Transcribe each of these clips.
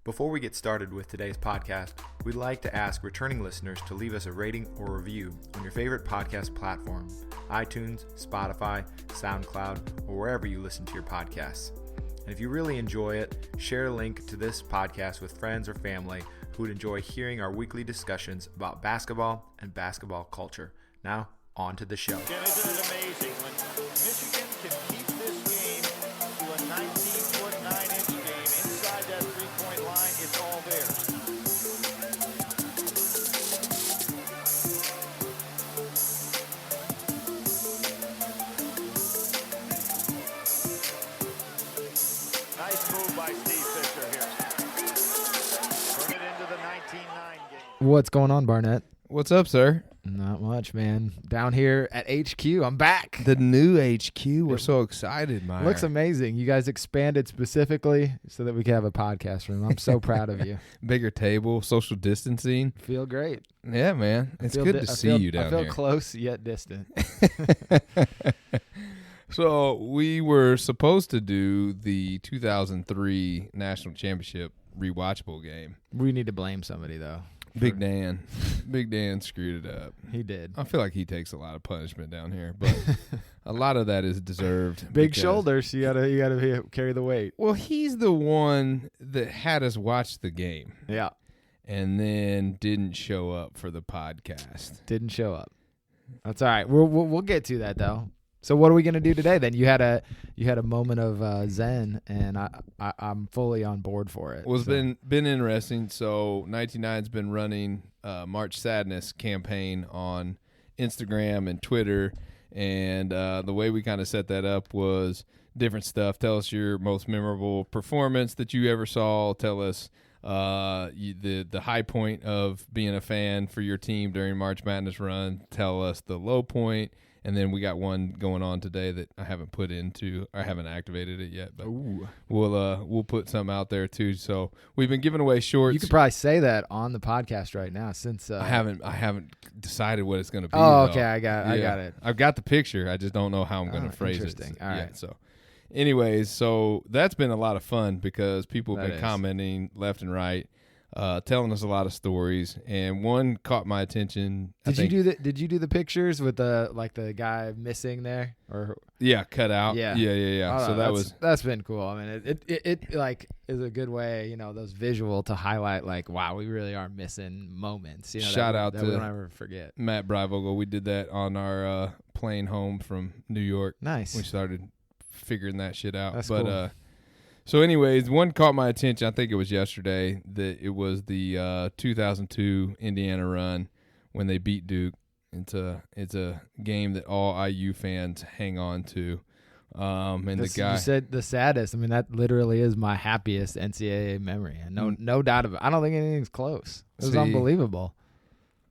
Before we get started with today's podcast, we'd like to ask returning listeners to leave us a rating or review on your favorite podcast platform, iTunes, Spotify, SoundCloud, or wherever you listen to your podcasts. And if you really enjoy it, share a link to this podcast with friends or family who would enjoy hearing our weekly discussions about basketball and basketball culture. Now, on to the show. Again, isn't it amazing when Michigan can keep this game to a 19-foot, 9-inch game inside that three-point line? It's all theirs. Nice move by Steve Fisher here. Turn it into the 19-9 game. What's going on, Barnett? What's up, sir? Not much, man. Down here at HQ, I'm back. The new HQ. We're so excited, Meyer. Looks amazing. You guys expanded specifically so that we could have a podcast room. I'm so proud of you. Bigger table, social distancing. Feel great. Yeah, man. It's good to see you down here. I here. feel close yet distant. So we were supposed to do the 2003 National Championship rewatchable game. We need to blame somebody, though. Big Dan. Big Dan screwed it up. He did. I feel like he takes a lot of punishment down here, but a lot of that is deserved. Big shoulders. You gotta carry the weight. Well, he's the one that had us watch the game. Yeah. And then didn't show up for the podcast. Didn't show up. That's all right. We'll get to that though. So what are we gonna do today then? You had a moment of zen, and I'm fully on board for it. Well, it's been interesting. So 99's been running March Sadness campaign on Instagram and Twitter, and the way we kind of set that up was different stuff. Tell us your most memorable performance that you ever saw. Tell us the high point of being a fan for your team during March Madness run. Tell us the low point. And then we got one going on today that I haven't put into, I haven't activated it yet, but we'll put some out there too. So we've been giving away shorts. You could probably say that on the podcast right now, since I haven't decided what it's going to be. Oh, okay, I got it. I've got the picture. I just don't know how I'm going to phrase it. Interesting. All right. So, anyways, so that's been a lot of fun because people have been commenting left and right. Telling us a lot of stories, and one caught my attention. Did you do the pictures with the guy missing there, or cut out? Yeah. So that's been cool. I mean, it like is a good way, those visual to highlight like, wow, we really are missing moments. Shout out that to we don't ever forget. Matt Breivogel. We did that on our plane home from New York. Nice. We started figuring that shit out. That's cool. So anyways, one caught my attention. I think it was yesterday that it was the 2002 Indiana run when they beat Duke. It's a game that all IU fans hang on to. And the guy, you said the saddest. I mean, that literally is my happiest NCAA memory. No doubt about it. I don't think anything's close. It was unbelievable.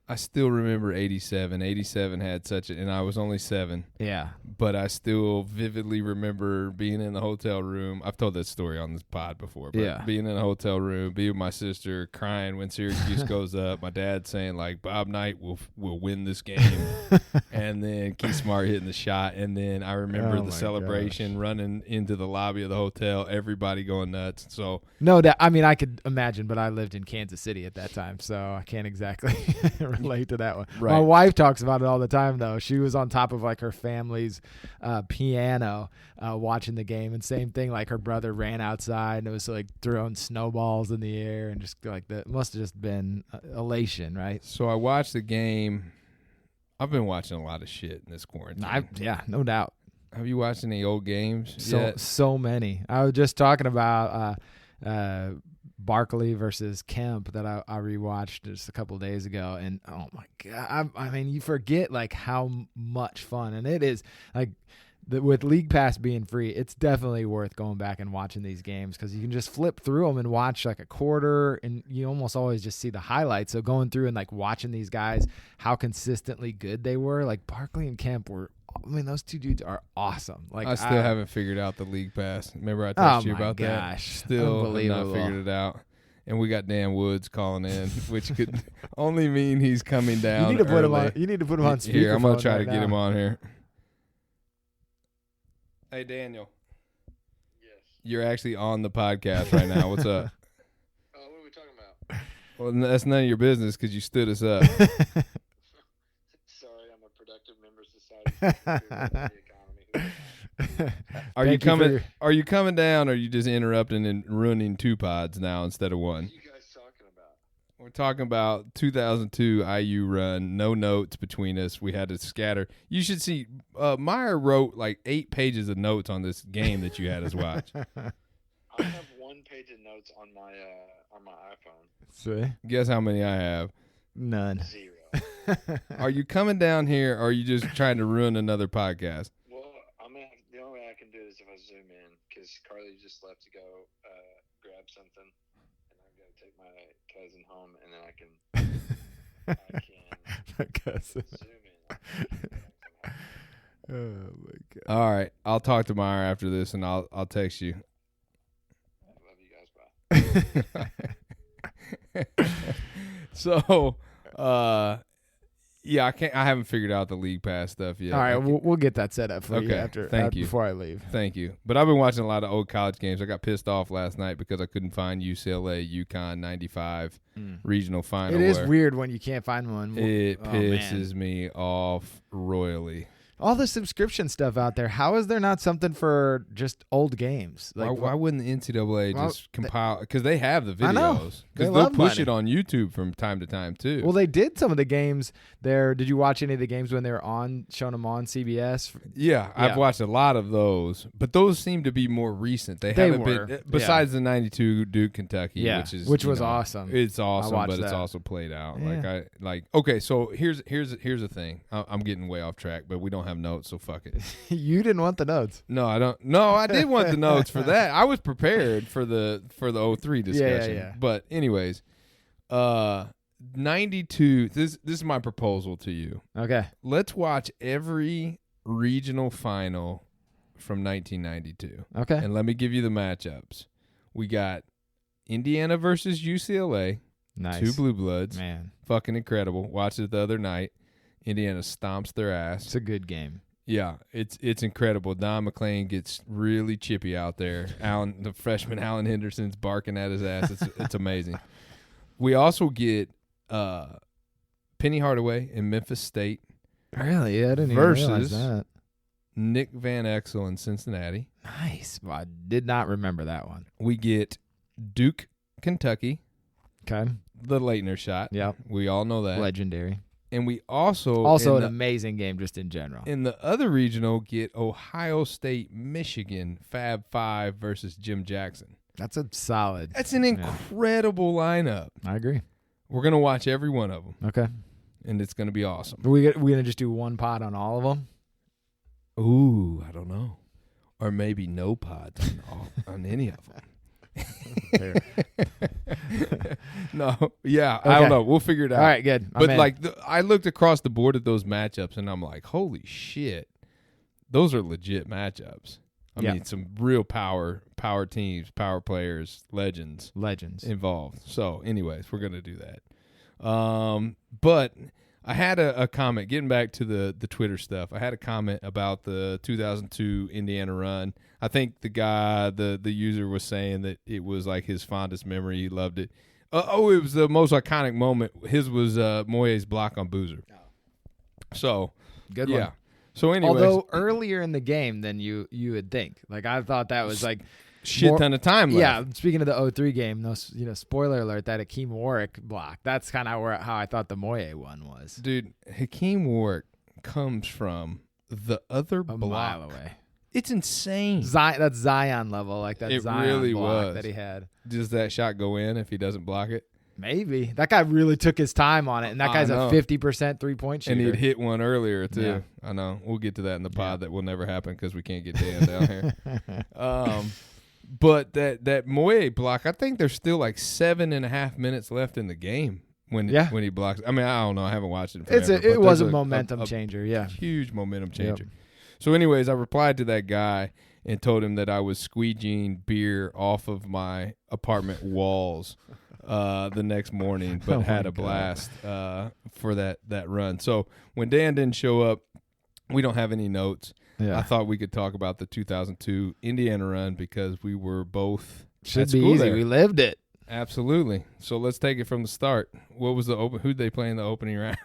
I still remember 87. 87 had and I was only 7. Yeah. But I still vividly remember being in the hotel room. I've told that story on this pod before, but being in a hotel room, being with my sister, crying when Syracuse goes up, my dad saying, like, Bob Knight will win this game, and then Keith Smart hitting the shot, and then I remember the celebration, running into the lobby of the hotel, everybody going nuts. So no, I could imagine, but I lived in Kansas City at that time, so I can't exactly relate to that one. Right. My wife talks about it all the time, though. She was on top of like her family's piano watching the game, and same thing, like her brother ran outside and it was like throwing snowballs in the air, and just like that must have just been elation, right? So I watched the game. I've been watching a lot of shit in this quarantine. No doubt. Have you watched any old games? So many. I was just talking about Barkley versus Kemp that I rewatched just a couple of days ago, and oh my god, I mean, you forget like how much fun, and it is like with League Pass being free, it's definitely worth going back and watching these games because you can just flip through them and watch like a quarter, and you almost always just see the highlights. So going through and like watching these guys, how consistently good they were, like Barkley and Kemp were. I mean, those two dudes are awesome. Like I still haven't figured out the League Pass. Remember I texted you about that? Still have not figured it out. And we got Dan Woods calling in, which could only mean he's coming down. You need to put him on. You need to put him on speakerphone. Here, I'm gonna try to get him on here. Hey, Daniel. Yes. You're actually on the podcast right now. What's up? Oh, Well, that's none of your business because you stood us up. Sorry, I'm a productive member of society. Are you coming? Are you coming down? Or are you just interrupting and ruining 2 pods now instead of 1? What are you guys talking about? We're talking about 2002 IU run. No notes between us. We had to scatter. You should see. Meyer wrote like 8 pages of notes on this game that you had us watch. I have 1 page of notes on my iPhone. See? Guess how many I have? None. 0. Are you coming down here? Or are you just trying to ruin another podcast? Well, the only way I can do it is if I zoom in, because Carly just left to go grab something, and I've got to take my cousin home, and then I can Cousin. zoom in. Oh my god. All right, I'll talk to Meyer after this, and I'll text you. I love you guys. Bye. So, yeah, I haven't figured out the league pass stuff yet. All right, we'll get that set up for you after. Thank you. Before I leave. Thank you. But I've been watching a lot of old college games. I got pissed off last night because I couldn't find UCLA UConn 95 regional final. It is weird when you can't find one. It pisses me off royally. All the subscription stuff out there. How is there not something for just old games? Like, why wouldn't the NCAA just compile? Because they have the videos. I know. Because they'll push it on YouTube from time to time too. Well, they did some of the games there. Did you watch any of the games when they were showing them on CBS? Yeah, I've watched a lot of those, but those seem to be more recent. They haven't been besides the '92 Duke Kentucky, which was awesome. It's awesome, but it's that. also played out. Yeah. Okay, so here's the thing. I'm getting way off track, but we don't have notes, so fuck it. You didn't want the notes. No, I don't. No, I did want the notes for that. I was prepared for the 03 discussion. Yeah. But anyways, 92. This is my proposal to you. Okay. Let's watch every regional final from 1992. Okay. And let me give you the matchups. We got Indiana versus UCLA. Nice. 2 blue bloods. Man. Fucking incredible. Watched it the other night. Indiana stomps their ass. It's a good game. Yeah, it's incredible. Don McClain gets really chippy out there. The freshman Alan Henderson's barking at his ass. It's amazing. We also get Penny Hardaway in Memphis State. Really? Yeah, I didn't even realize that. Nick Van Exel in Cincinnati. Nice. Well, I did not remember that one. We get Duke, Kentucky. Okay. The Leitner shot. Yep. We all know that. Legendary. And we also an amazing game just in general. In the other regional, get Ohio State, Michigan, Fab 5 versus Jim Jackson. That's a solid. That's an incredible lineup. I agree. We're going to watch every one of them. Okay. And it's going to be awesome. Are we going to just do one pod on all of them? Ooh, I don't know. Or maybe no pods on any of them. No, yeah, okay. I don't know. We'll figure it out. All right, good. But I looked across the board at those matchups, and I'm like, holy shit, those are legit matchups. I mean, some real power teams, power players, legends involved. So, anyways, we're gonna do that. But I had a comment. Getting back to the Twitter stuff, I had a comment about the 2002 Indiana run. I think the guy, the user was saying that it was like his fondest memory. He loved it. It was the most iconic moment. His was Moye's block on Boozer. So good one. So anyways, although earlier in the game than you would think. Like I thought that was like ton of time left. Yeah, speaking of the 03 game, spoiler alert, that Hakeem Warwick block. That's kind of how I thought the Moye one was. Dude, Hakeem Warwick comes from the other block. A mile away. It's insane. That's Zion level, like that Zion really block that he had. Does that shot go in if he doesn't block it? Maybe. That guy really took his time on it, and that guy's a 50% three-point shooter. And he'd hit one earlier, too. Yeah. I know. We'll get to that in the pod. That will never happen because we can't get Dan down here. But that Moye block, I think there's still like 7.5 minutes left in the game when he blocks. I mean, I don't know. I haven't watched it in forever. It was a momentum changer, Huge momentum changer. Yep. So anyways, I replied to that guy and told him that I was squeegeeing beer off of my apartment walls the next morning, but had a blast for that run. So when Dan didn't show up, we don't have any notes. Yeah. I thought we could talk about the 2002 Indiana run because we were both should be easy. There. We lived it. Absolutely. So let's take it from the start. What was who'd they play in the opening round?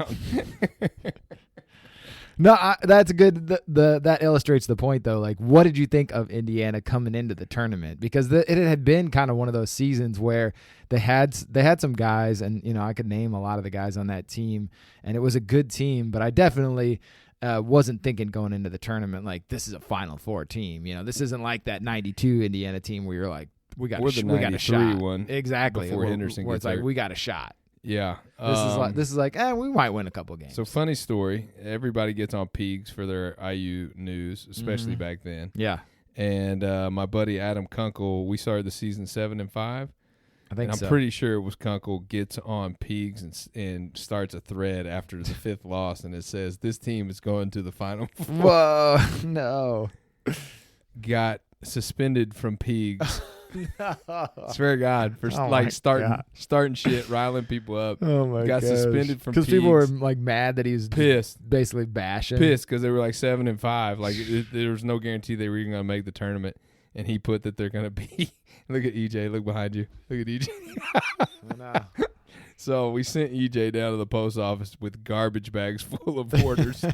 No, that's good. That illustrates the point, though. Like, what did you think of Indiana coming into the tournament? Because it had been kind of one of those seasons where they had some guys, and I could name a lot of the guys on that team, and it was a good team. But I definitely wasn't thinking going into the tournament like this is a Final Four team. This isn't like that '92 Indiana team where you're like, we got a shot. One exactly before Henderson where gets it's like hurt. we got a shot. Yeah. This is like we might win a couple games. So funny story. Everybody gets on Peaks for their IU news, especially back then. Yeah. And my buddy Adam Kunkel, we started the season 7-5. I think I'm so. pretty sure it was Kunkel gets on Peaks and starts a thread after the 5th loss, and it says this team is going to the Final Four. Whoa, no. Got suspended from Peaks. No. Swear to God, for starting shit, riling people up. Oh my god! Got suspended from because people were Peaks. like mad that he was Pissed. basically bashing. Pissed because they were like 7-5. Like there was no guarantee they were even going to make the tournament, and he put that they're going to be. Look at EJ. Look behind you. Look at EJ. Oh, no. So we sent EJ down to the post office with garbage bags full of orders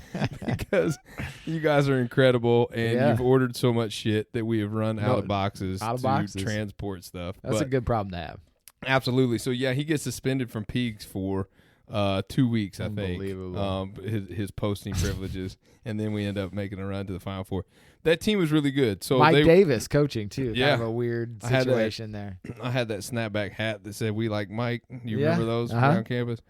because you guys are incredible and you've ordered so much shit that we have run out of boxes to transport stuff. That's a good problem to have. Absolutely. So yeah, he gets suspended from Peaks for 2 weeks, I think. Unbelievable. His posting privileges, and then we end up making a run to the Final Four. That team was really good. So Mike Davis coaching too. Yeah. Kind of a weird situation there. I had that snapback hat that said "We like Mike." You remember those around campus?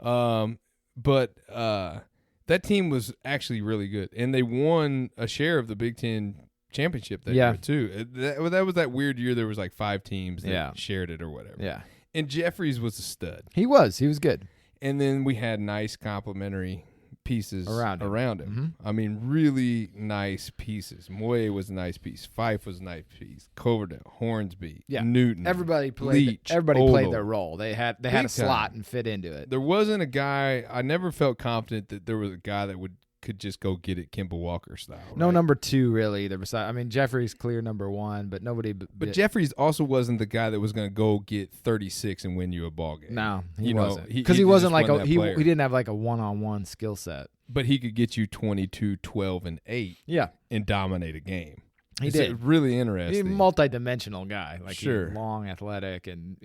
But that team was actually really good, and they won a share of the Big Ten championship that year too. That was that weird year. There was like 5 teams that shared it or whatever. Yeah, and Jeffries was a stud. He was good. And then we had nice complimentary pieces around him. Mm-hmm. I mean, really nice pieces. Moye was a nice piece. Fife was a nice piece. Coverdale, Hornsby, Newton. Everybody played. Leach, everybody played their Odom. role. They had a slot and fit into it. There wasn't a guy. I never felt confident that there was a guy that could just go get it Kimball Walker style. No right? number 2 really either. Besides, I mean, Jeffrey's clear number 1, but nobody. But Jeffries also wasn't the guy that was going to go get 36 and win you a ball game. No, he wasn't. Because he wasn't like he didn't have like a one-on-one skill set. But he could get you 22, 12, and 8. Yeah, and dominate a game. He It's did. Really interesting. He's a multi-dimensional guy. Like Sure. he's long, athletic, and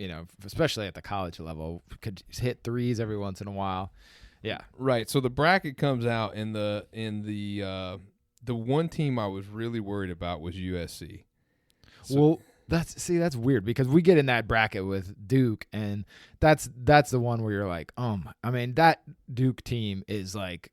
especially at the college level, could hit threes every once in a while. Yeah. Right. So the bracket comes out, and the one team I was really worried about was USC. Well, that's weird because we get in that bracket with Duke, and that's the one where you're like, I mean, that Duke team is like,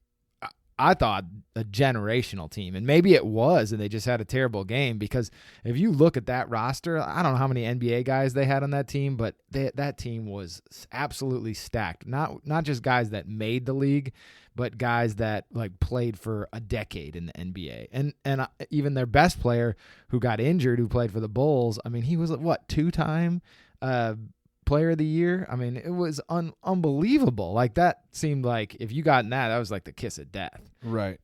I thought a generational team, and maybe it was, and they just had a terrible game because if you look at that roster, I don't know how many NBA guys they had on that team, but that team was absolutely stacked. Not just guys that made the league, but guys that like played for a decade in the NBA, and even their best player who got injured, who played for the Bulls. I mean, he was what 2-time player of the year. I mean, it was unbelievable. Like that seemed like if you got in that was like the kiss of death. Right.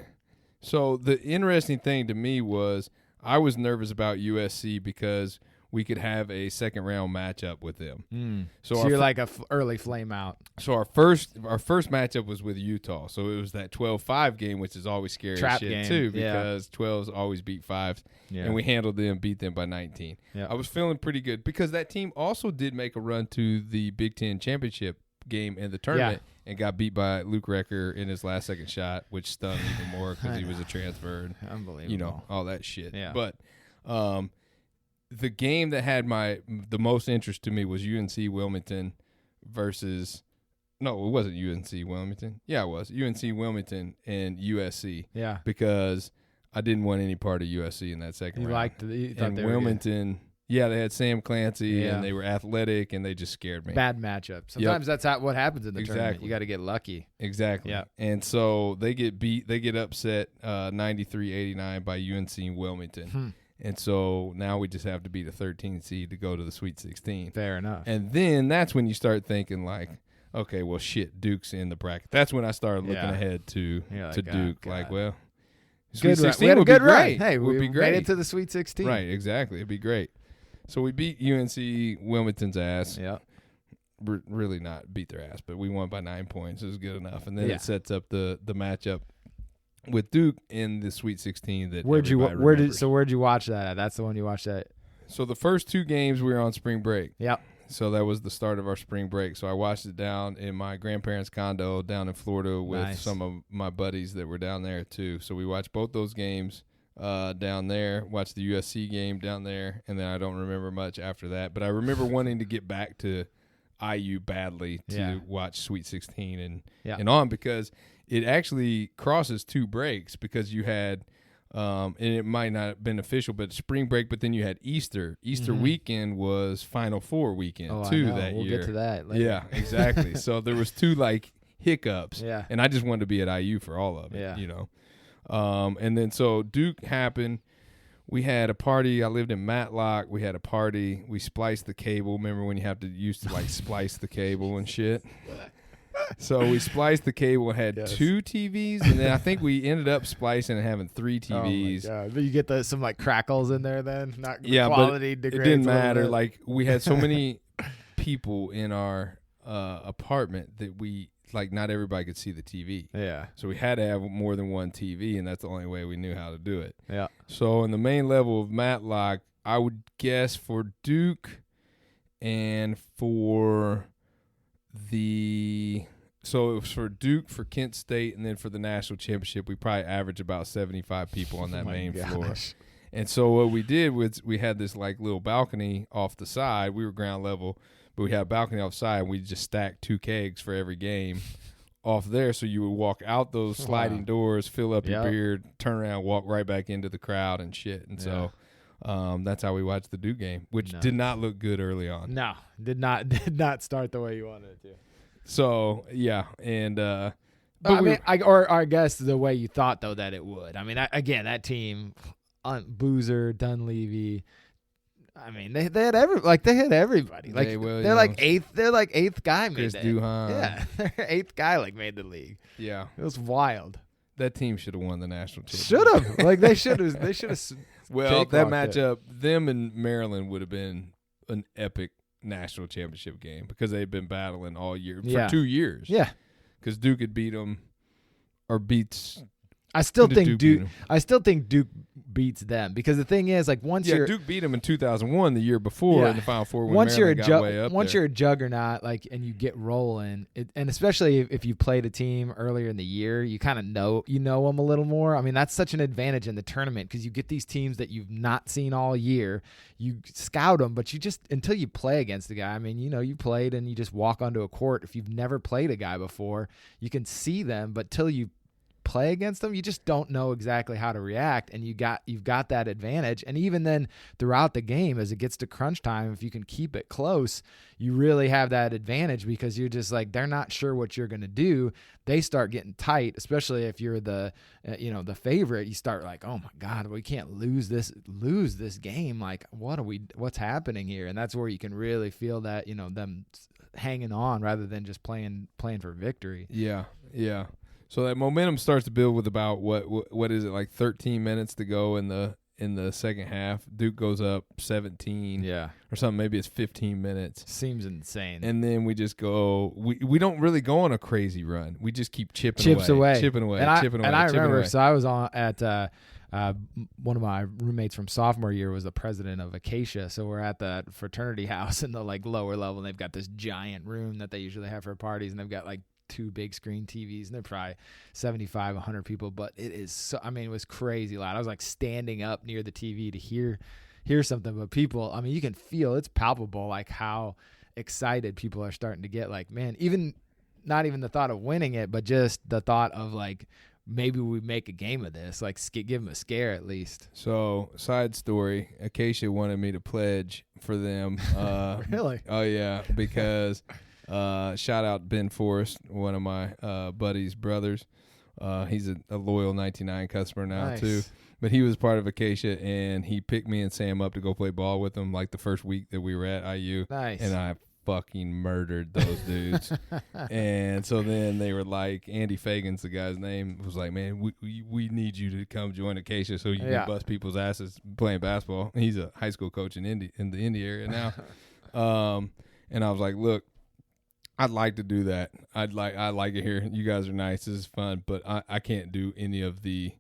So the interesting thing to me was I was nervous about USC because we could have a second round matchup with them. So you're like a early flame out. So our first matchup was with Utah. So it was that 12-5 game, which is always scary Trap as shit game. too, because 12s always beat 5s, and we handled them, beat them by 19. Yeah. I was feeling pretty good because that team also did make a run to the Big Ten championship game in the tournament and got beat by Luke Recker in his last second shot, which stung even more because he was a transfer and Unbelievable. all that shit. Yeah. But the game that had the most interest to me was UNC Wilmington versus no, it wasn't UNC Wilmington. Yeah, it was UNC Wilmington and USC. Yeah, because I didn't want any part of USC in that second round. You thought and they were Wilmington. Yeah, they had Sam Clancy and they were athletic and they just scared me. Bad matchup. Sometimes that's what happens in the tournament. You got to get lucky. Exactly. Yeah. And so they get upset 93-89 by UNC Wilmington. And so now we just have to beat a 13 seed to go to the Sweet 16. Fair enough. And then that's when you start thinking like, okay, well, shit, Duke's in the bracket. That's when I started looking ahead to Duke. God. Like, well, Sweet Sweet 16 16 we had a would be good run. great. Hey, would we be great. made it to the Sweet 16. Right, exactly. It'd be great. So we beat UNC Wilmington's ass. Yeah. Really not beat their ass, but we won by 9 points. It was good enough. And then Yeah. it sets up the matchup with Duke in the Sweet 16 that Where'd you remembers. watch that at? That's the one you watched at. So the first 2 games we were on spring break. Yep. So that was the start of our spring break. So I watched it down in my grandparents' condo down in Florida with Nice. some of my buddies that were down there too. So we watched both those games down there, watched the USC game down there, and then I don't remember much after that. But I remember wanting to get back to IU badly to watch Sweet 16 and on, because it actually crosses 2 breaks, because you had and it might not have been official, but spring break, but then you had Easter. Easter weekend was Final Four weekend too that we'll year. We'll get to that later. Yeah, exactly. So there was 2 like hiccups. Yeah. And I just wanted to be at IU for all of it, Yeah. you know. And then so Duke happened. We had a party. I lived in Matlock. We had a party. We spliced the cable. Remember when you have to used to like splice the cable and shit? So we spliced the cable, had 2 TVs, and then I think we ended up splicing and having 3 TVs. Oh my God. But you get some like crackles in there then? Not but quality it degrades didn't a little matter. bit? Like we had so many people in our apartment that we like not everybody could see the TV. Yeah. So we had to have more than one TV, and that's the only way we knew how to do it. Yeah. So in the main level of Matlock, I would guess for Duke and for so it was for Duke, for Kent State, and then for the national championship, we probably averaged about 75 people on that main floor. And so what we did was we had this like little balcony off the side. We were ground level, but we had a balcony off the side, and we just stacked 2 kegs for every game off there. So you would walk out those sliding doors, fill up your beer, turn around, walk right back into the crowd and shit. And so that's how we watched the Duke game, which did not look good early on. No, did not start the way you wanted it to. So yeah, and I guess the way you thought though that it would. I mean, again, that team, Boozer, Dunleavy. I mean, they had everybody. Like they're like eighth guy made Chris that. Duhon. Yeah, their 8th guy like made the league. Yeah, it was wild. That team should have won the national championship. Should have. Like they should have. They should have. Well, that matchup, them and Maryland would have been an epic national championship game, because they'd been battling all year for 2 years. Yeah, because Duke had beat them, or beats. I still think Duke beats them, because the thing is, like Duke beat them in 2001, the year before, in the Final Four. When once you're a juggernaut, like, and you get rolling, and especially if you played a team earlier in the year, you kind of know them a little more. I mean, that's such an advantage in the tournament, because you get these teams that you've not seen all year. You scout them, but you just until you play against a guy. I mean, you played and you just walk onto a court. If you've never played a guy before, you can see them, but till you play against them, you just don't know exactly how to react, and you've got that advantage. And even then throughout the game, as it gets to crunch time, if you can keep it close, you really have that advantage, because you're just like, they're not sure what you're going to do. They start getting tight, especially if you're the the favorite. You start like, oh my God, we can't lose this game. Like, what's happening here? And that's where you can really feel that them hanging on rather than just playing for victory. Yeah. So that momentum starts to build with about what is it, like 13 minutes to go in the second half. Duke goes up 17, or something. Maybe it's 15 minutes. Seems insane. And then we just go. We don't really go on a crazy run. We just keep chipping away. And I remember. So I was on at one of my roommates from sophomore year was the president of Acacia. So we're at the fraternity house in the like lower level, and they've got this giant room that they usually have for parties, and they've got like 2 big screen TVs, and they're probably 75, 100 people, but it is so, I mean, it was crazy loud. I was like standing up near the TV to hear something, but people, I mean, you can feel, it's palpable, like how excited people are starting to get. Like, man, not even the thought of winning it, but just the thought of like, maybe we make a game of this, like give them a scare at least. So, side story, Acacia wanted me to pledge for them. Really? Oh yeah, because shout out Ben Forrest, one of my buddy's brothers. He's a loyal 99 customer now too. But he was part of Acacia, and he picked me and Sam up to go play ball with him like the first week that we were at IU. Nice. And I fucking murdered those dudes. And so then they were like, Andy Fagan's the guy's name, was like, man, we need you to come join Acacia so you can bust people's asses playing basketball. He's a high school coach in the Indy area now. And I was like, look, I'd like to do that. I like it here. You guys are nice. This is fun, but I can't do any of the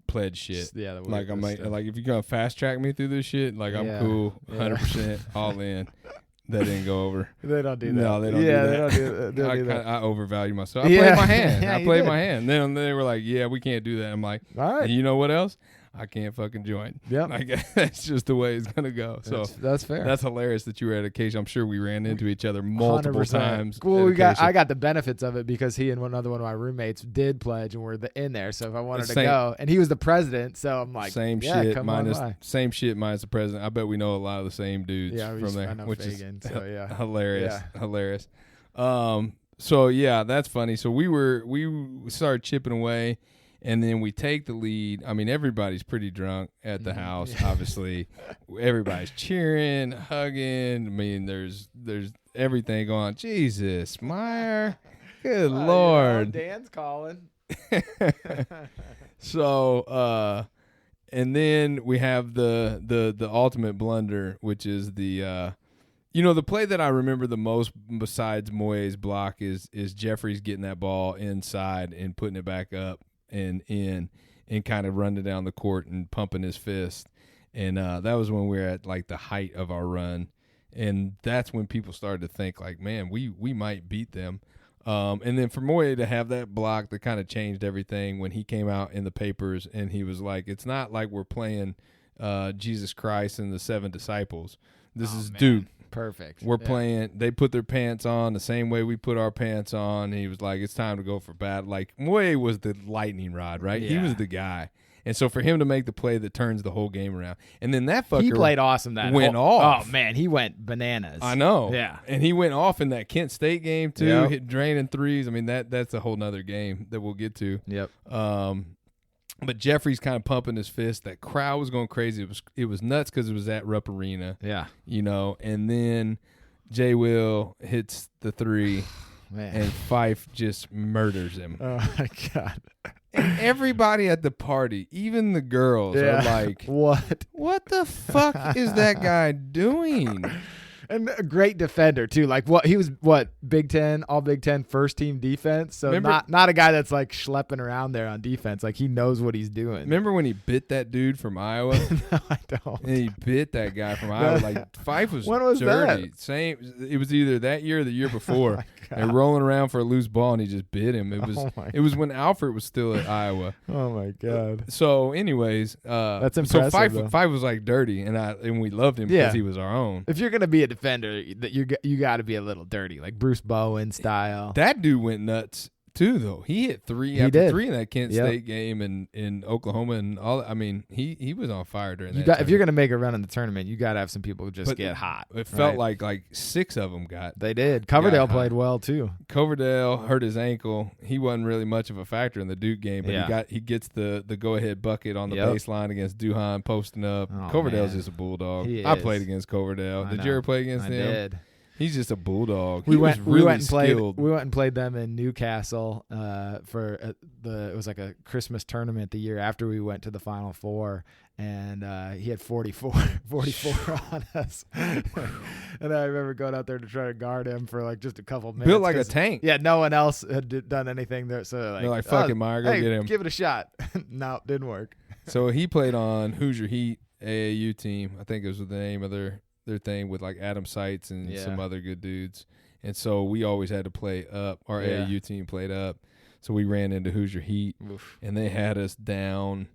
pledge shit. Yeah, like I'm like if you're gonna fast track me through this shit, like I'm cool, 100% all in. That didn't go over. They don't do that. No, they don't do that. They don't do that. I overvalue myself. I played my hand. I played my hand. Then they were like, yeah, we can't do that. I'm like, all right. And you know what else? I can't fucking join. Yep. Like, that's just the way it's going to go. So that's fair. That's hilarious that you were at Acacia. I'm sure we ran into each other multiple 100%. times. Well, I got the benefits of it because he and another one of my roommates did pledge and were in there. So if I wanted to go, and he was the president, so I'm like, same shit minus the president. I bet we know a lot of the same dudes from there, which Fagan, is hilarious. Yeah. Hilarious. So yeah, that's funny. So we started chipping away. And then we take the lead. I mean, everybody's pretty drunk at the house, obviously. Everybody's cheering, hugging. I mean, there's everything going on. Jesus, Meyer. Good Lord. Dan's calling. So, and then we have the ultimate blunder, which is the play that I remember the most besides Moye's block is Jeffries getting that ball inside and putting it back up. And kind of running down the court and pumping his fist. And that was when we were at, like, the height of our run. And that's when people started to think, like, man, we might beat them. And then for Moye to have that block that kind of changed everything when he came out in the papers and he was like, it's not like we're playing Jesus Christ and the Seven Disciples. This is Duke. Perfect. We're playing. They put their pants on the same way we put our pants on. And he was like, it's time to go for battle. Like, Moye was the lightning rod, right? Yeah. He was the guy. And so for him to make the play that turns the whole game around. And then that fucker. He played awesome went off. Oh, man. He went bananas. I know. Yeah. And he went off in that Kent State game, too. Hit draining threes. I mean, that's a whole nother game that we'll get to. Yep. But Jeffrey's kind of pumping his fist. That crowd was going crazy. It was nuts because it was at Rupp Arena. Yeah. And then Jay Will hits the three, and Fife just murders him. Oh, my God. And everybody at the party, even the girls, are like, What the fuck is that guy doing? And a great defender too. Like he was Big Ten, all Big Ten first team defense. So not a guy that's like schlepping around there on defense. Like he knows what he's doing. Remember when he bit that dude from Iowa? No, I don't. And he bit that guy from Iowa. Like Fife was when was dirty. That? Same. It was either that year or the year before. And rolling around for a loose ball, and he just bit him. It was when Alfred was still at Iowa. Oh my God. So, anyways, that's impressive. So Fife was like dirty, and we loved him because he was our own. If you're gonna be a defender, that you got to be a little dirty, like Bruce Bowen style. That dude went nuts too, though. He hit three after three in that Kent State game and in Oklahoma and all. I mean, he was on fire during that. If you're gonna make a run in the tournament, you got to have some people who just get hot. It felt like 6 of them got. They did. Coverdale played well too. Coverdale hurt his ankle. He wasn't really much of a factor in the Duke game, but he gets the go ahead bucket on the baseline against Duhon posting up. Oh, Coverdale's just a bulldog. I played against Coverdale. Did you ever play against him? I did. He's just a bulldog. We went and played them in Newcastle for it was like a Christmas tournament the year after we went to the Final Four, and he had 44 on us. And I remember going out there to try to guard him for like just a couple minutes. Built like a tank. Yeah, no one else had done anything there. So they're like, fuck it, Meyer, go get him. Give it a shot. No, didn't work. So he played on Hoosier Heat AAU team. I think it was the name of their thing with like Adam Seitz and some other good dudes. And so we always had to play up. Our AAU team played up. So we ran into Hoosier Heat. Oof. And they had us down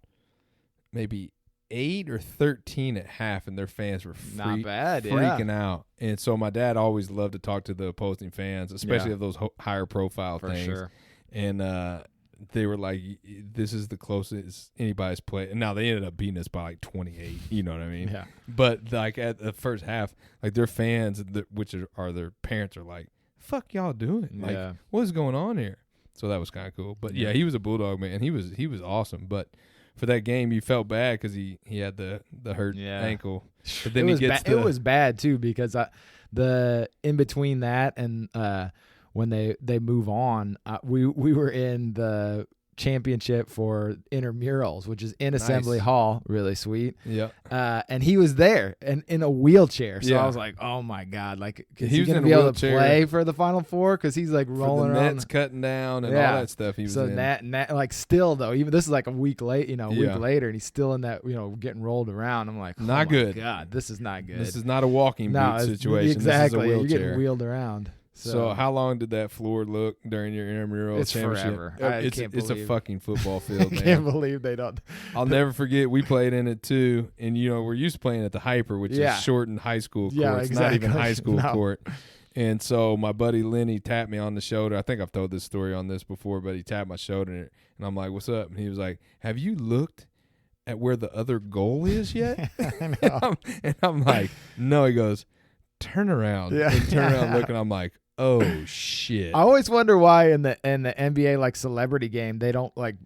maybe 8 or 13 at half, and their fans were freaking out. And so my dad always loved to talk to the opposing fans, especially of those higher profile things. Sure. And they were like, this is the closest anybody's played. And now they ended up beating us by like 28. You know what I mean? Yeah. But like at the first half, like their fans, which are their parents, are like, fuck y'all doing? Like, what is going on here? So that was kind of cool. But yeah, he was a bulldog, man. He was awesome. But for that game, you felt bad because he had the hurt ankle. But then it was bad too because the in between that and when they move on, we were in the championship for intramurals, which is in Assembly Hall, really sweet. Yeah. And he was there and in a wheelchair. So Yeah. I was like, oh my God, like is He he was gonna in be a able to wheelchair play for the Final Four? Because he's like rolling for the around. nets cutting down and all that stuff. He was so in. that like still though, even this is like a week late, week Yeah. later, and he's still in that, getting rolled around. I'm like, Not oh good. My God, this is not good. This is not a walking no, boot it's- situation. Exactly. This is a You're wheelchair. getting wheeled around. So how long did that floor look during your intramural It's championship? forever. I It's can't a believe- fucking football field, I man. can't believe they don't. I'll never forget. We played in it too, and we're used to playing at the Hyper, which Yeah. is shortened high school court. Yeah, It's not even exactly. high school No. court. And so my buddy Lenny tapped me on the shoulder. I think I've told this story on this before, but he tapped my shoulder, and I'm like, "What's up?" And he was like, "Have you looked at where the other goal is yet?" I know. and I'm like, "No." He goes, "Turn around." Yeah. And turn around, look, and I'm like, "Oh shit." I always wonder why in the NBA like celebrity game they don't like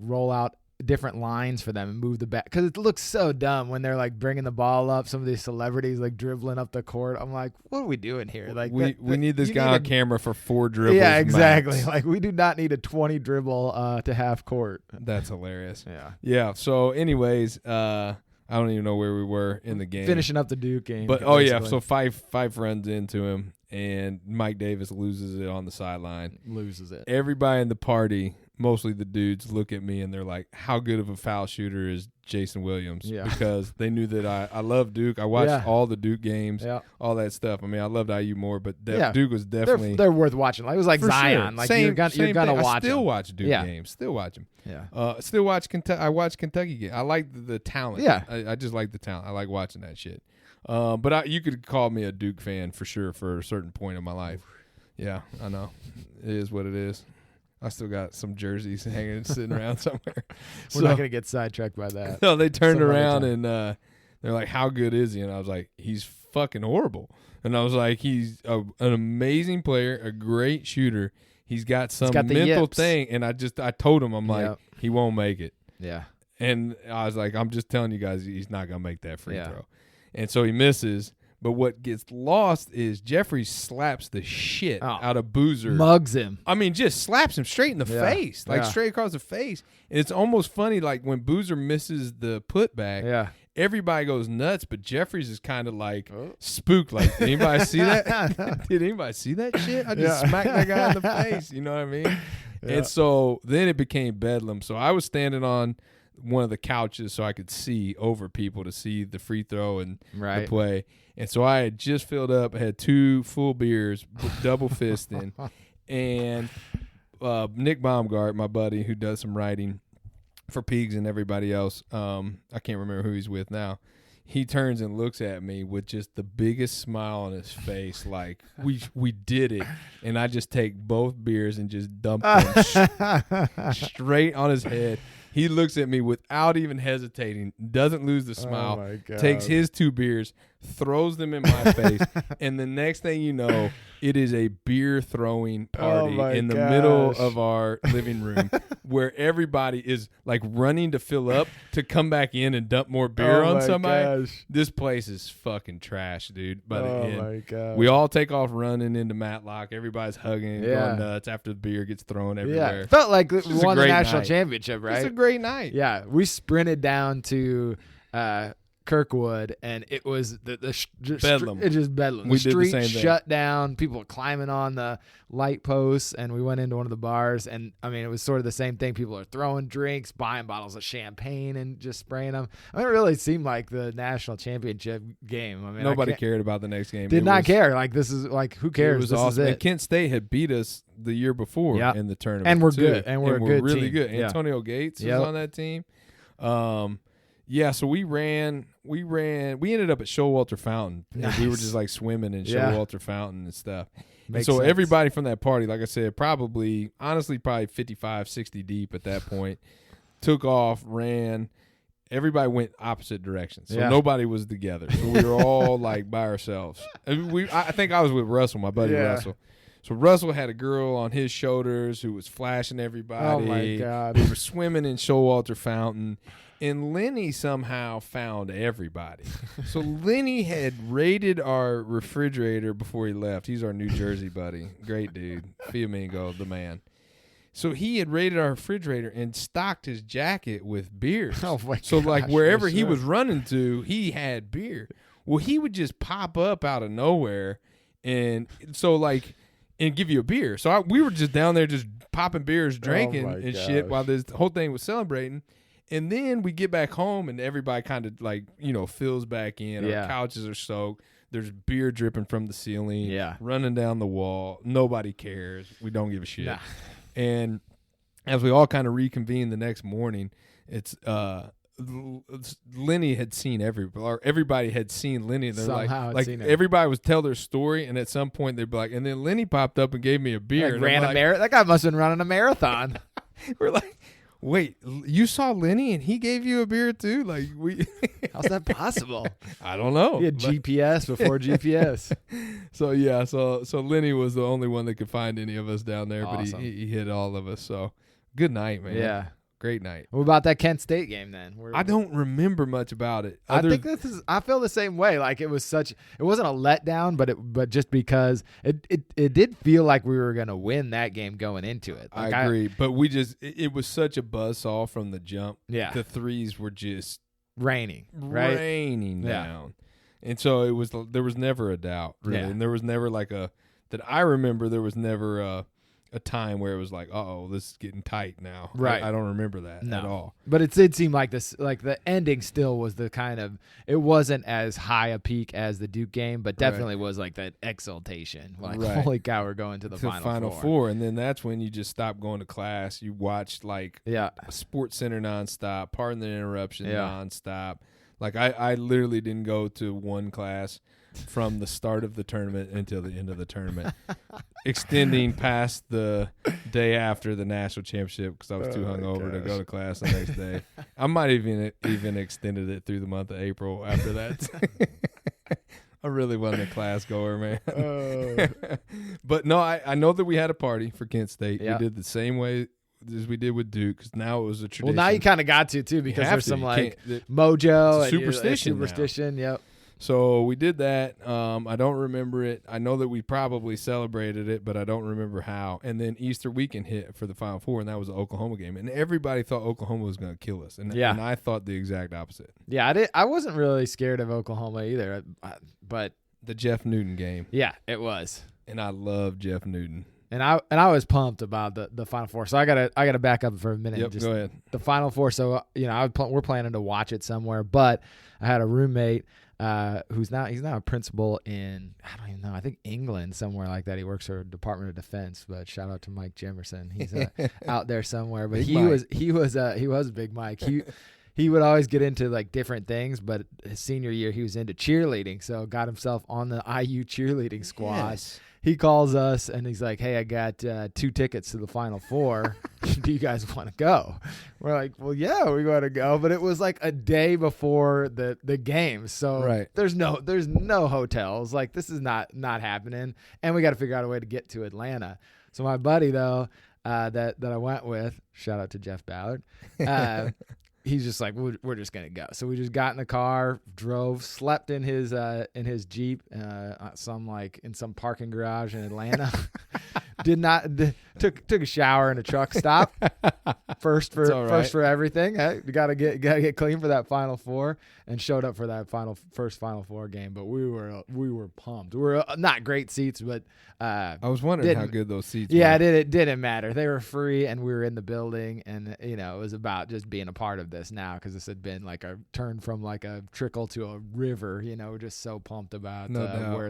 roll out different lines for them and move the back because it looks so dumb when they're like bringing the ball up. Some of these celebrities like dribbling up the court. I'm like, what are we doing here? Like we need this you guy need on camera for 4 dribbles. Yeah, exactly. max. Like we do not need a 20 dribble to half court. That's hilarious. Yeah. Yeah. So, anyways, I don't even know where we were in the game. Finishing up the Duke game. But basically. so five runs into him, and Mike Davis loses it on the sideline. Loses it. Everybody in the party, mostly the dudes, look at me and they're like, "How good of a foul shooter is Jason Williams?" Yeah. Because they knew that I love Duke. I watched all the Duke games, Yeah. all that stuff. I mean, I loved IU more, but Yeah. Duke was definitely They're worth watching. Like it was like for Zion. sure. Like Same you're gonna thing. watch I still them. watch Duke games. Still watch them. Yeah. Still watch Kentucky. I watch Kentucky games. I like the talent. Yeah. I just like the talent. I like watching that shit. But you could call me a Duke fan for sure for a certain point in my life. Yeah, I know. It is what it is. I still got some jerseys hanging sitting around somewhere. We're not gonna get sidetracked by that. No, they turned Some other around time. and they're like, "How good is he?" And I was like, "He's fucking horrible." And I was like, "He's an amazing player, a great shooter. He's got some got the mental yips." thing." And I told him, I'm like, Yep. "He won't make it." Yeah. And I was like, "I'm just telling you guys, he's not gonna make that free Yeah. throw." And so he misses. But what gets lost is Jeffrey slaps the shit out of Boozer. Mugs him. I mean, just slaps him straight in the face, like Yeah. straight across the face. And it's almost funny, like when Boozer misses the putback, Yeah. everybody goes nuts, but Jeffries is kind of like spooked. Like, did anybody see that? Did anybody see that shit? I just smacked that guy in the face. You know what I mean? Yeah. And so then it became bedlam. So I was standing on one of the couches so I could see over people to see the free throw and the play. And so I had just filled up, had 2 full beers, double fisting, and Nick Baumgart, my buddy who does some writing for Pigs and everybody else, I can't remember who he's with now, he turns and looks at me with just the biggest smile on his face, like, we did it. And I just take both beers and just dump them straight on his head. He looks at me without even hesitating, doesn't lose the smile, my God. takes his 2 beers, throws them in my face, and the next thing you know, it is a beer throwing party in the middle of our living room where everybody is like running to fill up to come back in and dump more beer on somebody. Gosh. This place is fucking trash, dude. By the end, my God. we all take off running into Matlock. Everybody's hugging, Yeah. going nuts after the beer gets thrown Yeah. everywhere. Felt like we It's a won the great national night. championship, right? It's a great night. Yeah, we sprinted down to Kirkwood, and it was Bedlam. It just bedlam. We The did the street same thing. shut down. People were climbing on the light posts, and we went into one of the bars. And I mean, it was sort of the same thing. People are throwing drinks, buying bottles of champagne, and just spraying them. I mean, it really seemed like the national championship game. I mean, Nobody cared about the next game. Did It not was- care. Like this is like who cares? It was This awesome. is And it. Kent State had beat us the year before Yeah. in the tournament, And we're too. good. And we're a good really team. good. Yeah. Antonio Gates Yep. was on that team. Yeah, so we ran. We ended up at Showalter Fountain. And we were Nice. just like swimming in Yeah. Showalter Fountain and stuff. And Makes so sense. everybody from that party, like I said, probably 55, 60 deep at that point, took off, ran. Everybody went opposite directions, so Yeah. nobody was together. So we were all like by ourselves. I think I was with Russell, my buddy Yeah. Russell. So Russell had a girl on his shoulders who was flashing everybody. Oh, my God. We were swimming in Showalter Fountain. And Lenny somehow found everybody. So Lenny had raided our refrigerator before he left. He's our New Jersey buddy. Great dude. Fiamingo, the man. So he had raided our refrigerator and stocked his jacket with beers. Oh, my So, gosh, like, wherever he sure. was running to, he had beer. Well, he would just pop up out of nowhere and give you a beer. So we were just down there just popping beers, drinking my and gosh. shit while this whole thing was celebrating. And then we get back home and everybody kind of fills back in. Yeah. Our couches are soaked. There's beer dripping from the ceiling. Yeah. Running down the wall. Nobody cares. We don't give a shit. Nah. And as we all kind of reconvene the next morning, it's Lenny had seen everybody had seen Lenny. They're Somehow had like seen him. everybody was tell their story, and at some point they'd be like, and then Lenny popped up and gave me a beer. Like, and ran I'm a that guy must have been running a marathon. We're like, wait, you saw Lenny and he gave you a beer too? Like How's that possible? I don't know. He had But- GPS before GPS. So yeah, so Lenny was the only one that could find any of us down there, Awesome. but he hit all of us. So good night, man. Yeah. Great night. What about that Kent State game then? I don't remember much about it. I think I feel the same way. Like it wasn't a letdown, but just because it did feel like we were gonna win that game going into it. Like I agree, but it was such a buzzsaw from the jump. Yeah. The threes were just raining, right? raining Yeah. down, and so there was never a doubt, really, Yeah. and there was never that I remember. There was never a time where it was like, uh-oh, this is getting tight now. Right. I don't remember that No. at all. But it did seem like this, like the ending still was the kind of, it wasn't as high a peak as the Duke game, but definitely was like that exultation. Like, Right. holy cow, we're going to the Final Four. And then that's when you just stopped going to class. You watched Yeah. Sports Center nonstop, Pardon the Interruption Yeah. nonstop. Like I literally didn't go to one class from the start of the tournament until the end of the tournament, extending past the day after the national championship because I was too hungover to go to class the next day. I might even extended it through the month of April after that. I really wasn't a class goer, man. But no, I know that we had a party for Kent State. Yeah. We did the same way as we did with Duke because now it was a tradition. Well, now you kind of got to too because have there's to. some You like can't- mojo It's a and superstition now. superstition. Yep. So we did that. I don't remember it. I know that we probably celebrated it, but I don't remember how. And then Easter weekend hit for the Final Four, and that was the Oklahoma game. And everybody thought Oklahoma was going to kill us. And I thought the exact opposite. Yeah, I wasn't really scared of Oklahoma either, but The Jeff Newton game. yeah, it was. And I love Jeff Newton. And I was pumped about the Final Four. So I gotta back up for a minute. Yep, Just go ahead. The Final Four. So we're planning to watch it somewhere, but I had a roommate he's now a principal in, I don't even know, I think England, somewhere like that. He works for Department of Defense, but shout out to Mike Jimerson. He's out there somewhere. But he was Big Mike. He would always get into like different things, but his senior year he was into cheerleading, so got himself on the IU cheerleading squad. Yes. He calls us and he's like, "Hey, I got 2 tickets to the Final Four. Do you guys want to go?" We're like, "Well, yeah, we want to go." But it was like a day before the game, so Right. there's no hotels. Like this is not happening, and we got to figure out a way to get to Atlanta. So my buddy though, that I went with, shout out to Jeff Ballard. He's just like, we're just gonna go. So we just got in the car, drove, slept in his Jeep, in some parking garage in Atlanta. Took a shower in a truck stop. First for everything. Hey, you gotta get clean for that Final Four, and showed up for that first Final Four game. But we were pumped. We were not great seats, but I was wondering how good those seats yeah, were. it didn't matter. They were free, and we were in the building, and it was about just being a part of this now because this had been like a turn from like a trickle to a river. We're just so pumped about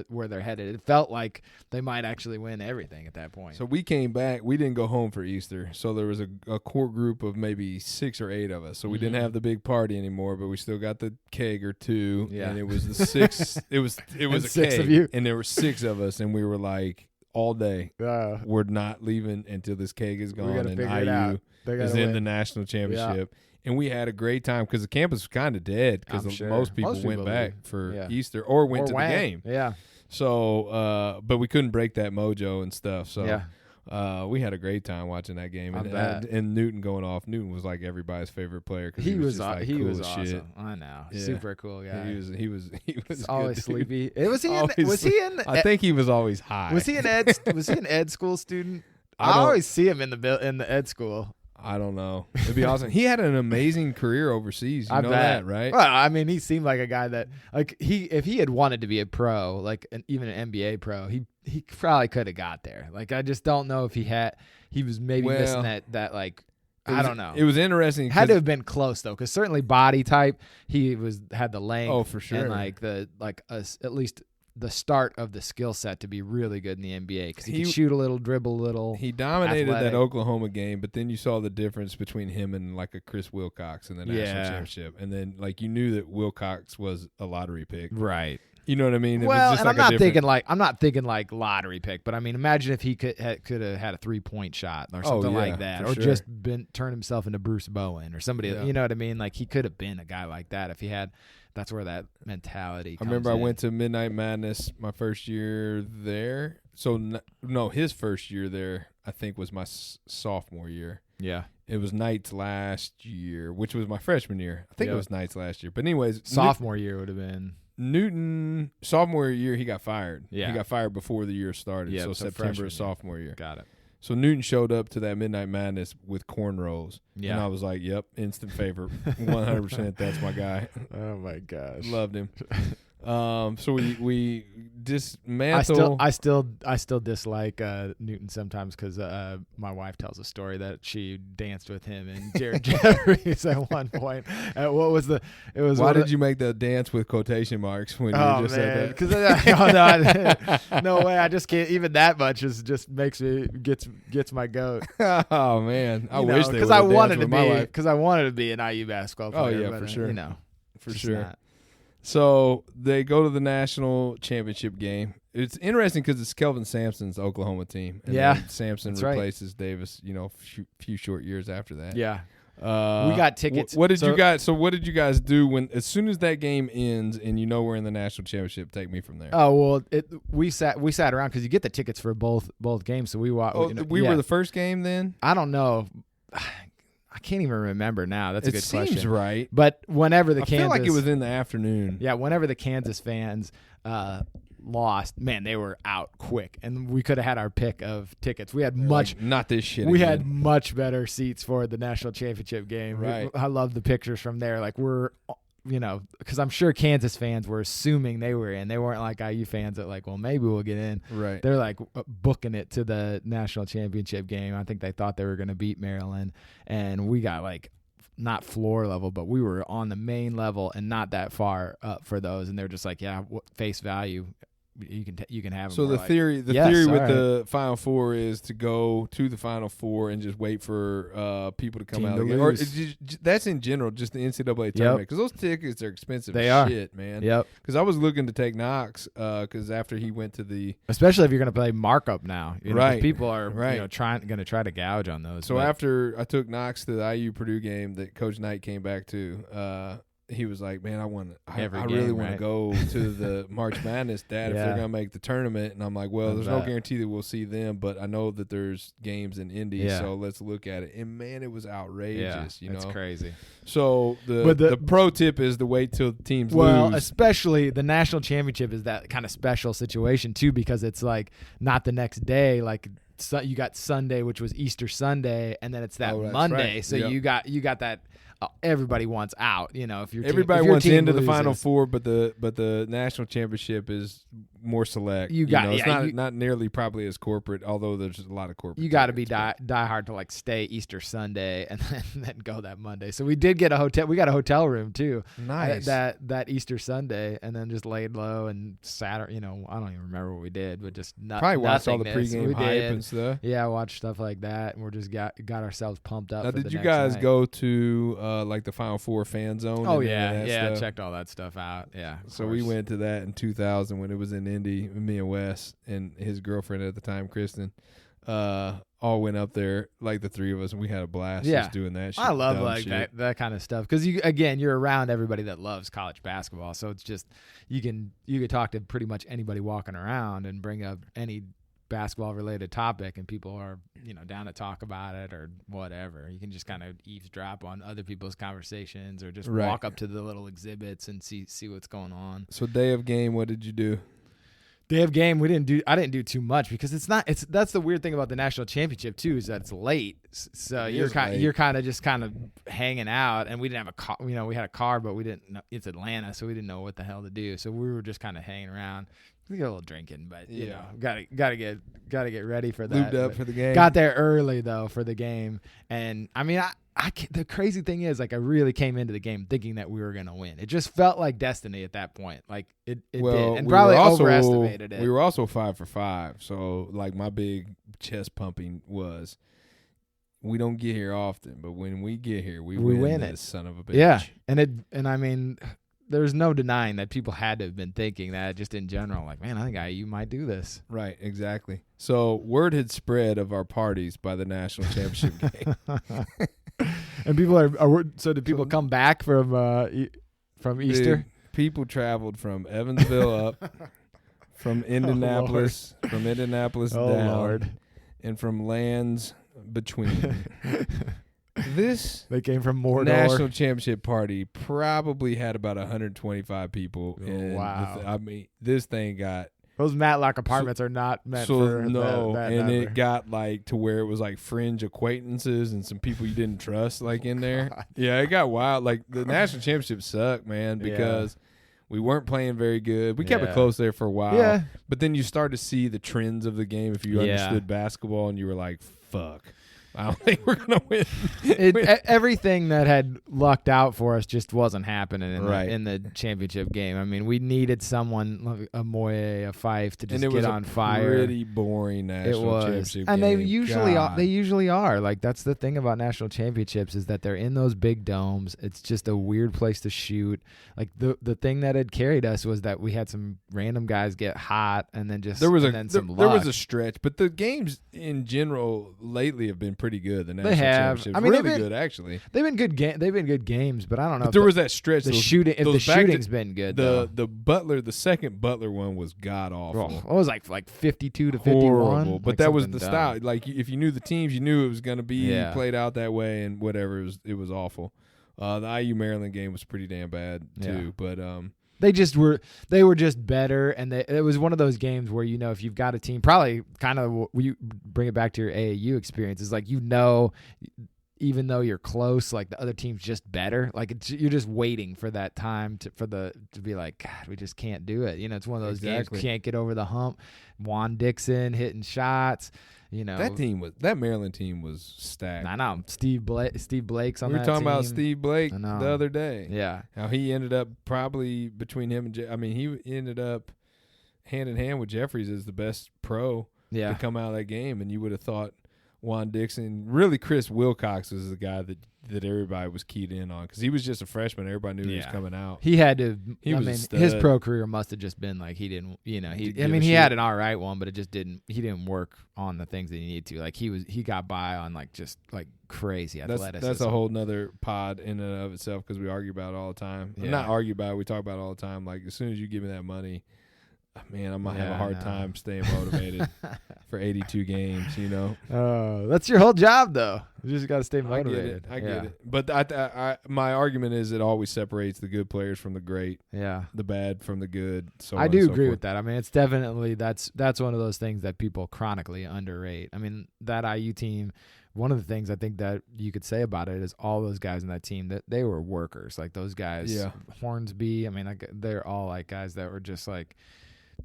where they're headed. It felt like they might actually win everything at that point. So we came back. We didn't go home for Easter. So there was a core group of maybe 6 or 8 of us. So we didn't have the big party anymore, but we still got the keg or 2. Yeah. And it was the 6. it was a 6 keg. of you. And there were 6 of us, and we were like, all day, Uh, we're not leaving until this keg is gone gotta and figure it IU out. They gotta is in win. the national championship. And we had a great time because the campus was kind of dead because I'm sure. most people Most went people back did. for Yeah. Easter or went to went. the game. Yeah. So, but we couldn't break that mojo and stuff. So Yeah. we had a great time watching that game. I bet. And Newton going off. Newton was like everybody's favorite player because He was just, like, he cool was as awesome. shit. I know. Yeah. Super cool guy. He was He's good, always dude. sleepy. Was he in Always I think he was always high. Was he an ed school student? I don't- always see him in the ed school. I don't know. It'd be awesome. He had an amazing career overseas. You I know bet. that, right? Well, I mean, he seemed like a guy that, like, if he had wanted to be a pro, like even an NBA pro, he probably could have got there. Like, I just don't know if he was maybe missing that like, I don't know. It was interesting. Had to have been close though, because certainly body type, he had the length. Oh, for sure. And at least the start of the skill set to be really good in the NBA, because he could shoot a little, dribble a little. He dominated athletic. that Oklahoma game, but then you saw the difference between him and like a Chris Wilcox in the national Yeah. championship, and then like you knew that Wilcox was a lottery pick. Right. You know what I mean? It Well, was just and like I'm not thinking like lottery pick, but I mean, imagine if he could have had a 3-point shot or something yeah, like that, for or sure. just turned himself into Bruce Bowen or somebody. Yeah. You know what I mean? Like, he could have been a guy like that if he had. That's where that mentality comes I remember I in. went to Midnight Madness my first year there. So no, his first year there I think was my sophomore year. Yeah. It was Knights last year, which was my freshman year. I think Yep. it was Knights last year. But anyways, Sophomore year would have been. Newton sophomore year he got fired. Yeah. He got fired before the year started. Yeah, so so September freshman of year. sophomore year. Got it. So Newton showed up to that Midnight Madness with cornrows. Yeah. And I was like, yep, instant favorite. 100% that's my guy. Oh my gosh. Loved him. So we dismantle. I still dislike Newton sometimes, because my wife tells a story that she danced with him and Jared Jeffries at one point. What was the? It was. Why did you make the dance with quotation marks when you just said that? Because no way. I just can't. Even that much just makes me gets my goat. Oh man, I wish they because would I have wanted danced to with my be wife. because I wanted to be an IU basketball player. yeah, but, for sure. For just sure. not. So they go to the national championship game. It's interesting because it's Kelvin Sampson's Oklahoma team. And Yeah, then Sampson that's right. replaces Davis, few short years after that. Yeah. We got tickets. What did you guys? So what did you guys do when, as soon as that game ends and we're in the national championship? Take me from there. Oh well, we sat around because you get the tickets for both games. So we watched. We were the first game then. I don't know. I can't even remember now. That's a good question. It seems right. But whenever the I Kansas, feel like it was in the afternoon. Yeah, whenever the Kansas fans lost, man, they were out quick, and we could have had our pick of tickets. We had not this shit. We again. had much better seats for the national championship game. Right. I love the pictures from there. Like, we're, because I'm sure Kansas fans were assuming they were in. They weren't like IU fans that like, well, maybe we'll get in. Right. They're like booking it to the national championship game. I think they thought they were going to beat Maryland, and we got like not floor level, but we were on the main level and not that far up for those. And they're just like, yeah, face value. You can have them. So the like, theory with the Final Four is to go to the Final Four and just wait for people to come Team out to again. Or lose. that's in general, just the NCAA tournament, because those tickets are expensive. They as are. shit, man. Yep. Because I was looking to take Knox because after he went to the especially if you're going to play markup now, 'cause Right. people are Right. going to try to gouge on those. So but- after I took Knox to the IU Purdue game that Coach Knight came back to, he was like, "Man, I really want to go to the March Madness, Dad, if Yeah. they're gonna make the tournament." And I'm like, "Well, there's no bet. guarantee that we'll see them, but I know that there's games in Indy, Yeah. so let's look at it." And man, it was outrageous. it's crazy. So But the pro tip is to wait till teams Well, lose. especially the national championship is that kind of special situation too, because it's like not the next day. Like, so you got Sunday, which was Easter Sunday, and then it's that Oh, that's Monday. right. So Yep. you got that. Everybody wants out. If your Everybody if your wants team into the loses, Final Four, but the national championship is more select. It's not nearly probably as corporate, although there's a lot of corporate. You got to be tickets, die hard to like stay Easter Sunday and then go that Monday. So we did get a hotel. We got a hotel room too. Nice. That Easter Sunday, and then just laid low and Saturday. I don't even remember what we did, but just probably watched all the nothingness. pregame We hype did. and stuff. Yeah, watch stuff like that, and we're just got ourselves pumped up. Now, for did the you next guys night. go to like the Final Four fan zone? Oh and yeah, any of that yeah. stuff? Checked all that stuff out. Yeah. of So we course. went to that in 2000 when it was in Indy. Me and Wes and his girlfriend at the time, Kristen. all went up there, like the three of us, and we had a blast just doing that shit. I love dumb like shit. that kind of stuff because you're around everybody that loves college basketball, so it's just you can talk to pretty much anybody walking around and bring up any basketball related topic, and people are down to talk about it or whatever. You can just kind of eavesdrop on other people's conversations or just walk up to the little exhibits and see what's going on. So day of game, what did you do? Day of game, I didn't do too much because that's the weird thing about the national championship too, is that it's late. So you're kind of just hanging out, and we didn't have a car. We had a car, but we didn't know, it's Atlanta, so we didn't know what the hell to do. So we were just kind of hanging around. We got a little drinking, but gotta get ready for that. Lubed up for the game. Got there early though for the game, and I mean the crazy thing is, like, I really came into the game thinking that we were going to win. It just felt like destiny at that point. Like it did. And probably overestimated it. We were also 5 for 5. So like my big chest pumping was, we don't get here often, but when we get here, we win this son of a bitch. Yeah. And I mean, there's no denying that people had to have been thinking that just in general, like, man, I think you might do this. Right. Exactly. So word had spread of our parties by the national championship game. And people so did people come back from Easter? Dude, people traveled from Evansville up, from Indianapolis, down, Lord. and from lands between. They came from Mordor. National championship party probably had about 125 people. Wow. I mean, this thing got. Those Matlock apartments are not meant for that and number. it got like to where it was like fringe acquaintances and some people you didn't trust like in there. God. Yeah, it got wild. Like the national championship sucked, man, because we weren't playing very good. We kept it close there for a while, but then you start to see the trends of the game if you understood basketball, and you were like, "Fuck, I don't think we're gonna win." Everything that had lucked out for us just wasn't happening in the championship game. I mean, we needed someone like a Moye, a Fife to just get on fire. Pretty boring national championship and game. They usually are. Like, that's the thing about national championships, is that they're in those big domes. It's just a weird place to shoot. Like the thing that had carried us was that we had some random guys get hot, and then just there was a stretch, but the games in general lately have been pretty good. The national championships, really good actually. They've been good games, but I don't know. But there was that stretch. The shooting's been good. The second Butler one was god awful. It was like 52 to 51. 51. But that was the style. Like if you knew the teams, you knew it was going to be played out that way, and whatever. It was awful. The IU Maryland game was pretty damn bad too. But they were just better, and it was one of those games where, if you've got a team, probably kind of you bring it back to your AAU experience, is like, even though you're close, like the other team's just better. Like you're just waiting for that time to be like, God, we just can't do it. It's one of those games, can't get over the hump. Juan Dixon hitting shots. That Maryland team was stacked. I know. Steve Blake's on that team. We were talking about Steve Blake the other day. Yeah. How he ended up probably between him and he ended up hand in hand with Jeffries as the best pro to come out of that game, and you would have thought Juan Dixon, really Chris Wilcox was the guy that everybody was keyed in on, because he was just a freshman. Everybody knew he was coming out. He had to. His pro career must have just been like he didn't. He had an all right one, but it just didn't. He didn't work on the things that he needed to. Like he got by on just crazy athleticism. That's a whole nother pod in and of itself, because we argue about it all the time. Yeah. Not argue about it. We talk about it all the time. Like, as soon as you give me that money, man, I might have a hard time staying motivated for 82 games, That's your whole job, though. You just got to stay motivated. I get it. But my argument is it always separates the good players from the great, the bad from the good. So I do agree with that. I mean, it's definitely that's one of those things that people chronically underrate. I mean, that IU team, one of the things I think that you could say about it is all those guys in that team, that they were workers. Like those guys, Hornsby, I mean, like, they're all like guys that were just like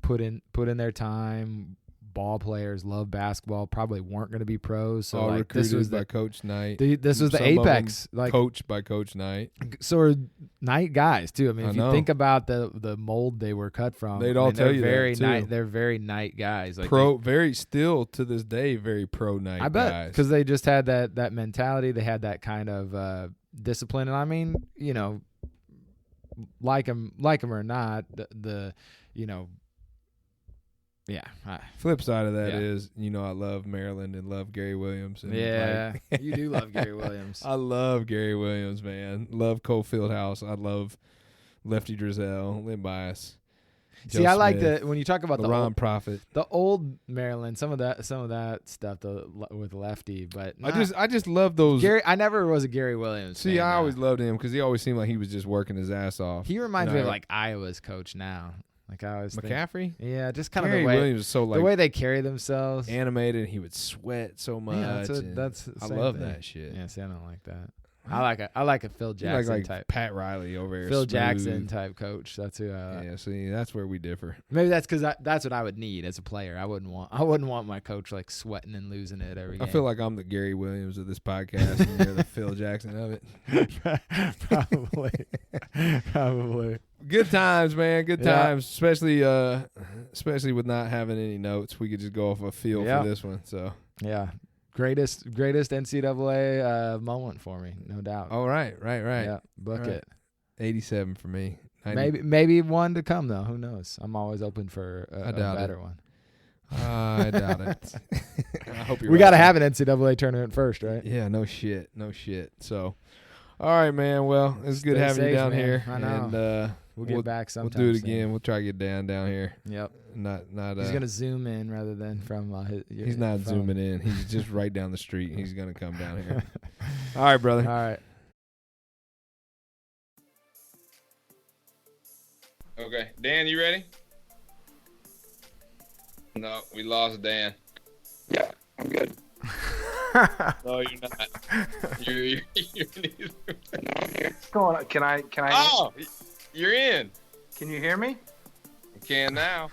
put in their time. Ball players, love basketball, probably weren't going to be pros. So all recruited by Coach Knight. This was the apex, coached by Coach Knight. So are Knight guys too. I mean, if you think about the mold they were cut from, they'd all tell you very that too. They're very Knight guys. Like very still to this day, very pro Knight. I bet, guys. because they just had that mentality. They had that kind of discipline, and I mean, like them or not, the Yeah. Flip side of that Yeah. is, I love Maryland and love Gary Williams. And Yeah. You do love Gary Williams. I love Gary Williams, man. Love Cole Fieldhouse. I love Lefty Drizel, Lynn Bias. See, I like when you talk about LaRon Prophet. the old Maryland, some of that stuff with Lefty, but I just love those. Gary. I never was a Gary Williams. See, fan, I though. always loved him because he always seemed like he was just working his ass off. He reminds me of like Iowa's coach now. Like I always McCaffrey. Yeah, just kind Gary of the way Williams is so like the way they carry themselves. animated. He would sweat so much. Yeah, and that's the I same love thing. that shit. Yeah, see, I don't like that. I like a Phil You like Jackson type. Pat Riley over here. Phil smooth. Jackson type coach. That's who. Yeah, see, that's where we differ. Maybe that's because that's what I would need as a player. I wouldn't want my coach like sweating and losing it every game. I feel like I'm the Gary Williams of this podcast, and you're the Phil Jackson of it. Probably. Good times, man. Good Yeah. times, especially with not having any notes. We could just go off a feel Yeah. for this one. So, Yeah. Greatest NCAA moment for me, no doubt. right. Yeah, book All right. it. 87 for me. 90. Maybe one to come though. Who knows? I'm always open for I a doubt better one. I doubt it. I hope you're We right. got to have an NCAA tournament first, right? Yeah, no shit. So, all right, man. Well, it's good Stay having you safe, down man. here. I know. And We'll get back we'll sometime. do it soon. again. We'll try to get down here. Yep. Not. He's gonna zoom in rather than from his. He's not phone. zooming in. He's just right down the street. He's gonna come down here. All right, brother. All right. Okay, Dan, you ready? No, we lost Dan. Yeah, I'm good. No, you're not. You're neither. No, I'm here. What's going on? Can I? Oh, you're in. Can you hear me? You can now.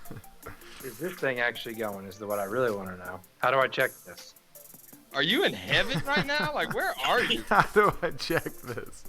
Is this thing actually going? Is what I really want to know. How do I check this? Are you in heaven right now? Like, where are you? How do I check this?